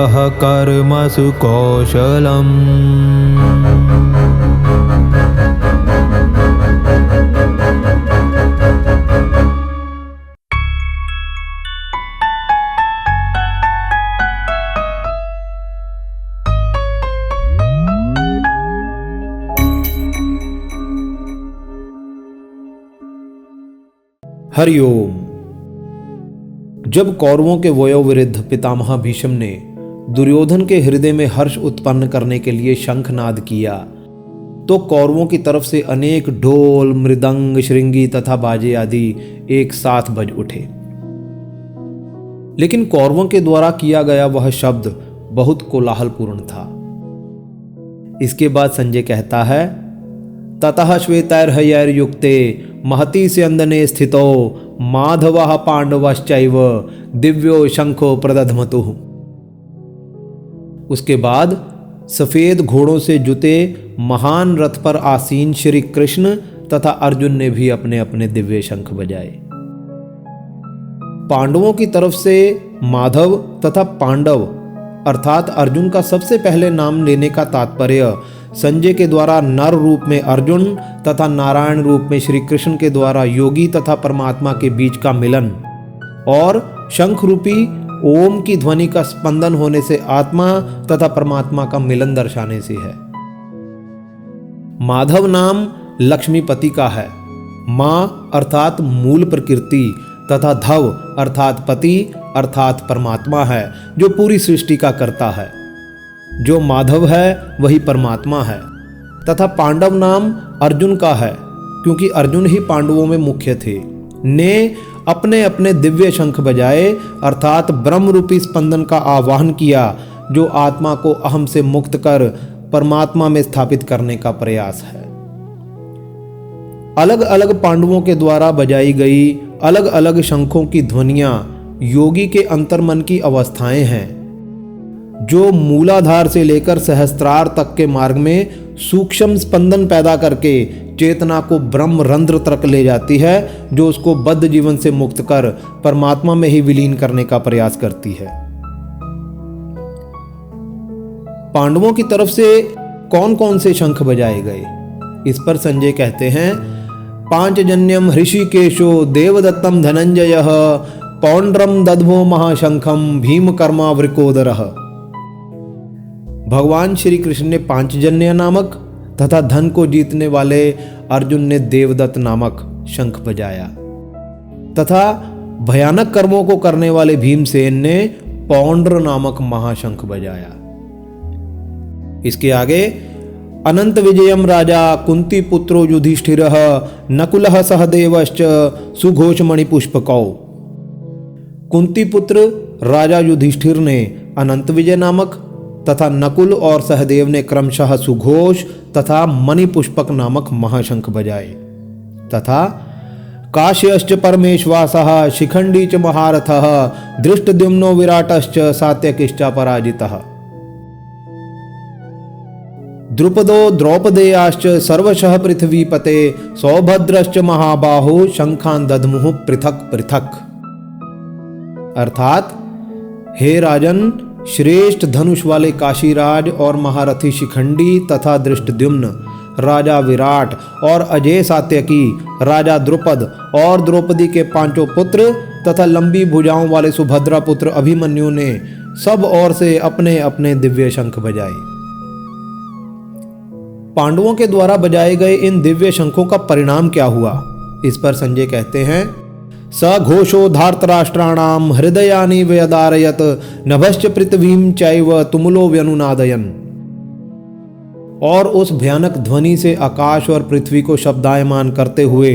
यः कर्मसु कौशलम्। हरिओम। जब कौरवों के वयोवृद्ध पितामह भीष्म ने दुर्योधन के हृदय में हर्ष उत्पन्न करने के लिए शंखनाद किया तो कौरवों की तरफ से अनेक ढोल, मृदंग, श्रृंगी तथा बाजे आदि एक साथ बज उठे। लेकिन कौरवों के द्वारा किया गया वह शब्द बहुत कोलाहलपूर्ण था। इसके बाद संजय कहता है, ततः श्वेतैर्हयैर्युक्ते महती स्यंदने स्थितो माधवः पांडवश्चैव दिव्यो शंखो प्रदध्मतुः। उसके बाद सफेद घोड़ों से जुते महान रथ पर आसीन श्री कृष्ण तथा अर्जुन ने भी अपने अपने दिव्य शंख बजाए। पांडवों की तरफ से माधव तथा पांडव अर्थात अर्जुन का सबसे पहले नाम लेने का तात्पर्य संजय के द्वारा नर रूप में अर्जुन तथा नारायण रूप में श्री कृष्ण के द्वारा योगी तथा परमात्मा के बीच का मिलन और शंख रूपी ओम की ध्वनि का स्पंदन होने से आत्मा तथा परमात्मा का मिलन दर्शाने से है। माधव नाम लक्ष्मीपति का है। माँ अर्थात मूल प्रकृति तथा धव अर्थात पति अर्थात परमात्मा है जो पूरी सृष्टि का कर्ता है। जो माधव है वही परमात्मा है। तथा पांडव नाम अर्जुन का है क्योंकि अर्जुन ही पांडवों में मुख्य थे। ने अपने अपने दिव्य शंख बजाए अर्थात ब्रह्म रूपी स्पंदन का आवाहन किया जो आत्मा को अहम से मुक्त कर परमात्मा में स्थापित करने का प्रयास है। अलग अलग पांडवों के द्वारा बजाई गई अलग अलग शंखों की ध्वनियां योगी के अंतर्मन की अवस्थाएं हैं जो मूलाधार से लेकर सहस्त्रार तक के मार्ग में सूक्ष्म स्पंदन पैदा करके चेतना को ब्रह्म रंध्र तक ले जाती है जो उसको बद्ध जीवन से मुक्त कर परमात्मा में ही विलीन करने का प्रयास करती है। पांडवों की तरफ से कौन कौन से शंख बजाए गए, इस पर संजय कहते हैं, पांचजन्यम ऋषिकेशो देवदत्तम धनंजय पौंड्रम दध्मो महाशंखम भीमकर्मा वृकोदरः। भगवान श्री कृष्ण ने पांचजन्य नामक तथा धन को जीतने वाले अर्जुन ने देवदत्त नामक शंख बजाया तथा भयानक कर्मों को करने वाले भीमसेन ने पौंड्र नामक महाशंख बजाया। इसके आगे अनंत विजयम राजा कुंती पुत्रो युधिष्ठिरः नकुलः सहदेवश्च सुघोषमणि पुष्पकौ। कुंती पुत्र राजा युधिष्ठिर ने अनंत विजय नामक तथा नकुल और सहदेव ने क्रमशः सुघोष तथा मणि पुष्पक नामक महाशंख बजाए तथा काश्यश्च परमेश्वासः शिखंडी च महारथः धृष्टद्युम्नो विराटश्च सात्यकिश्च पराजितः। द्रुपदो द्रौपदेयाश्च सर्वशः पृथ्वीपते सौभद्रश्च महाबाहु शंखान दध्मुः पृथक पृथक। अर्थात हे राजन, श्रेष्ठ धनुष वाले काशीराज और महारथी शिखंडी तथा दृष्टद्युम्न, राजा विराट और अजय सात्यकी, राजा द्रुपद और द्रौपदी के पांचों पुत्र तथा लंबी भुजाओं वाले सुभद्रा पुत्र अभिमन्यु ने सब ओर से अपने अपने दिव्य शंख बजाए। पांडवों के द्वारा बजाए गए इन दिव्य शंखों का परिणाम क्या हुआ, इस पर संजय कहते हैं, स घोषो धार्तराष्ट्राणाम हृदयानि व्यदारयत नभश्च पृथ्वीं चैव तुमुलो व्यनुनादयन। और उस भयानक ध्वनि से आकाश और पृथ्वी को शब्दायमान करते हुए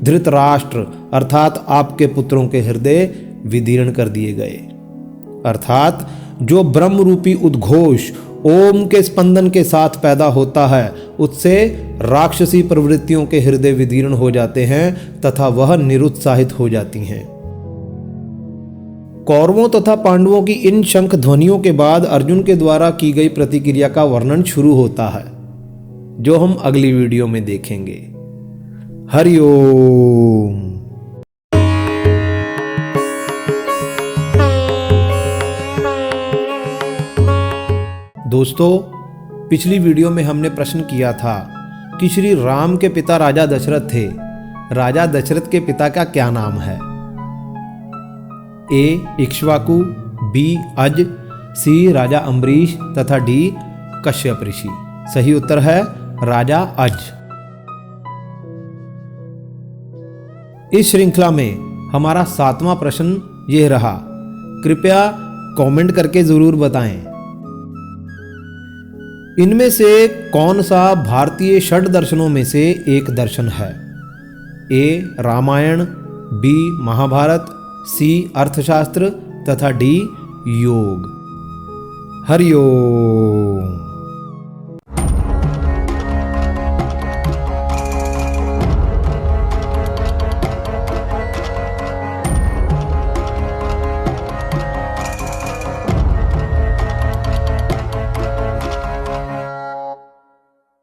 धृतराष्ट्र अर्थात आपके पुत्रों के हृदय विदीर्ण कर दिए गए। अर्थात जो ब्रह्म रूपी उद्घोष ओम के स्पंदन के साथ पैदा होता है उससे राक्षसी प्रवृत्तियों के हृदय विदीर्ण हो जाते हैं तथा वह निरुत्साहित हो जाती हैं। कौरवों तथा पांडवों की इन शंख ध्वनियों के बाद अर्जुन के द्वारा की गई प्रतिक्रिया का वर्णन शुरू होता है जो हम अगली वीडियो में देखेंगे। हरि ओम। दोस्तों, पिछली वीडियो में हमने प्रश्न किया था कि श्री राम के पिता राजा दशरथ थे। राजा दशरथ के पिता का क्या नाम है? ए इक्ष्वाकु, बी अज, सी राजा अम्बरीश तथा डी कश्यप ऋषि। सही उत्तर है राजा अज। इस श्रृंखला में हमारा 7वां प्रश्न यह रहा। कृपया कमेंट करके जरूर बताएं, इनमें से कौन सा भारतीय षड दर्शनों में से एक दर्शन है? ए रामायण, बी महाभारत, सी अर्थशास्त्र तथा डी योग। हरिओम।